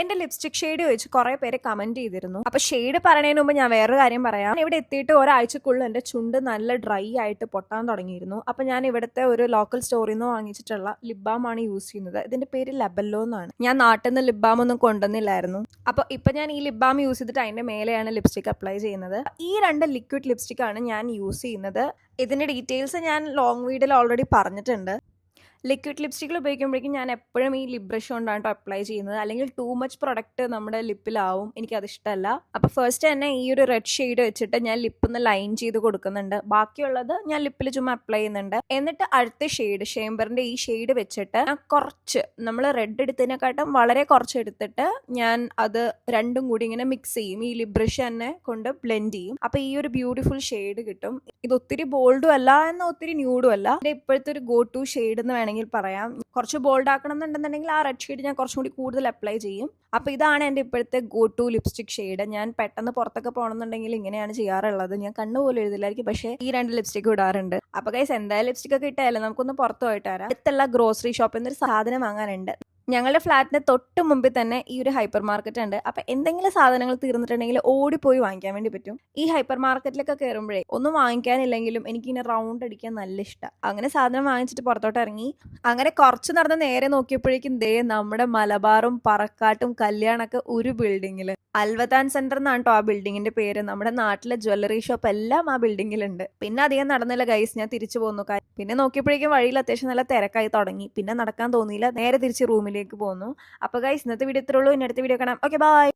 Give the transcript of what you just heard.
എന്റെ lipstick shade ചോദിച്ച് കുറെ പേര് കമന്റ് ചെയ്തിരുന്നു. അപ്പൊ ഷെയ്ഡ് പറയുന്നതിന് മുമ്പ് ഞാൻ വേറൊരു കാര്യം പറയാം. ഇവിടെ എത്തിയിട്ട് ഒരാഴ്ചക്കുള്ളിൽ എന്റെ ചുണ്ട് നല്ല ഡ്രൈ ആയിട്ട് പൊട്ടാൻ തുടങ്ങിയിരുന്നു. അപ്പൊ ഞാൻ ഇവിടുത്തെ ഒരു ലോക്കൽ സ്റ്റോറിൽ നിന്ന് വാങ്ങിച്ചിട്ടുള്ള ലിപ് ബാം ആണ് യൂസ് ചെയ്യുന്നത്. ഇതിന്റെ പേര് ലബല്ലോ എന്നാണ്. ഞാൻ നാട്ടിൽ നിന്ന് ലിപ് ബാം ഒന്നും കൊണ്ടുവന്നില്ലായിരുന്നു. അപ്പൊ ഇപ്പൊ ഞാൻ ഈ ലിപ് ബാം യൂസ് ചെയ്തിട്ട് അതിന്റെ മേലെയാണ് ലിപ്സ്റ്റിക് അപ്ലൈ ചെയ്യുന്നത്. ഈ 2 ലിക്വിഡ് ലിപ്സ്റ്റിക് ആണ് ഞാൻ യൂസ് ചെയ്യുന്നത്. ഇതിന്റെ ഡീറ്റെയിൽസ് ഞാൻ ലോങ് വീഡിയോയിൽ ഓൾറെഡി പറഞ്ഞിട്ടുണ്ട്. ലിക്വിഡ് ലിപ്സ്റ്റിക്കിൽ ഉപയോഗിക്കുമ്പോഴേക്കും ഞാൻ എപ്പോഴും ഈ ലിപ് ബ്രഷ് കൊണ്ടാണ് അപ്ലൈ ചെയ്യുന്നത്. അല്ലെങ്കിൽ ടൂ മച്ച് പ്രൊഡക്റ്റ് നമ്മുടെ ലിപ്പിലാവും. എനിക്കത് ഇഷ്ടമല്ല. അപ്പോൾ ഫസ്റ്റ് തന്നെ ഈ ഒരു റെഡ് ഷെയ്ഡ് വെച്ചിട്ട് ഞാൻ ലിപ്പൊന്ന് ലൈൻ ചെയ്ത് കൊടുക്കുന്നുണ്ട്. ബാക്കിയുള്ളത് ഞാൻ ലിപ്പിൽ ചുമ്മാ അപ്ലൈ ചെയ്യുന്നുണ്ട്. എന്നിട്ട് അടുത്ത ഷെയ്ഡ് ഷേംബറിന്റെ ഈ ഷെയ്ഡ് വെച്ചിട്ട് കുറച്ച് നമ്മൾ റെഡ് എടുത്തതിനെക്കാട്ടും വളരെ കുറച്ച് എടുത്തിട്ട് ഞാൻ അത് രണ്ടും കൂടി ഇങ്ങനെ മിക്സ് ചെയ്യും. ഈ ലിപ് ബ്രഷ് തന്നെ കൊണ്ട് ബ്ലെൻഡ് ചെയ്യും. അപ്പോൾ ഈ ഒരു ബ്യൂട്ടിഫുൾ ഷെയ്ഡ് കിട്ടും. ഇത് ഒത്തിരി ബോൾഡും അല്ല എന്നാൽ ഒത്തിരി ന്യൂഡും അല്ല. ഇപ്പോഴത്തെ ഒരു ഗോ ടു ഷെയ്ഡ് എന്ന് വേണമെങ്കിൽ പറയാം. കുറച്ച് ബോൾഡ് ആക്കണം എന്നുണ്ടെന്നുണ്ടെങ്കിൽ ആ റെഡ് ഷെയ്ഡ് ഞാൻ കുറച്ചും കൂടി കൂടുതൽ അപ്ലൈ ചെയ്യും. അപ്പോൾ ഇതാണ് എൻ്റെ ഇപ്പോഴത്തെ ഗോ ടു ലിപ്സ്റ്റിക് ഷെയ്ഡ്. ഞാൻ പെട്ടെന്ന് പുറത്തൊക്കെ പോകണമെന്നുണ്ടെങ്കിൽ ഇങ്ങനെയാണ് ചെയ്യാറുള്ളത്. ഞാൻ കണ്ണുപോലും എഴുതില്ലായിരിക്കും, പക്ഷേ ഈ 2 ലിപ്സ്റ്റിക് ഇടാറുണ്ട്. അപ്പോൾ ഗൈസ്, എന്തായാലും ലിപ്സ്റ്റിക് ഒക്കെ ഇട്ടാലേ നമുക്കൊന്ന് പുറത്ത് പോയിട്ട് വരാം. അടുത്തുള്ള ഗ്രോസറി ഷോപ്പിൽ നിന്നൊരു സാധനം വാങ്ങാനുണ്ട്. ഞങ്ങളുടെ ഫ്ലാറ്റിന്റെ തൊട്ട് മുമ്പിൽ തന്നെ ഈ ഒരു ഹൈപ്പർ മാർക്കറ്റ് ഉണ്ട്. അപ്പൊ എന്തെങ്കിലും സാധനങ്ങൾ തീർന്നിട്ടുണ്ടെങ്കിൽ ഓടിപ്പോയി വാങ്ങിക്കാൻ വേണ്ടി പറ്റും. ഈ ഹൈപ്പർ മാർക്കറ്റിലൊക്കെ കയറുമ്പോഴേ ഒന്നും വാങ്ങിക്കാനില്ലെങ്കിലും എനിക്കിങ്ങനെ റൗണ്ട് അടിക്കാൻ നല്ല ഇഷ്ടം. അങ്ങനെ സാധനം വാങ്ങിച്ചിട്ട് പുറത്തോട്ട് ഇറങ്ങി. അങ്ങനെ കുറച്ച് നടന്ന് നേരെ നോക്കിയപ്പോഴേക്കും ദേ നമ്മുടെ മലബാറും പറക്കാട്ടും കല്യാണൊക്കെ ഒരു ബിൽഡിങ്ങിൽ. അൽവതാൻ സെന്റർ എന്നാണ് കേട്ടോ ആ ബിൽഡിങ്ങിന്റെ പേര്. നമ്മുടെ നാട്ടിലെ ജ്വല്ലറി ഷോപ്പ് എല്ലാം ആ ബിൽഡിങ്ങിലുണ്ട്. പിന്നെ അധികം നടന്നില്ല ഗൈസ്, ഞാൻ തിരിച്ചു പോന്നു. പിന്നെ നോക്കിയപ്പോഴേക്കും വഴിയിൽ അത്യാവശ്യം നല്ല തിരക്കായി തുടങ്ങി. പിന്നെ നടക്കാൻ തോന്നിയില്ല, നേരെ തിരിച്ച് റൂമിലേക്ക് പോന്നു. അപ്പോൾ ഗൈസ്, ഇന്നത്തെ വീഡിയോ ഇത്രേ ഉള്ളൂ. ഇനി അടുത്ത വീഡിയോ കാണാം. Okay, by.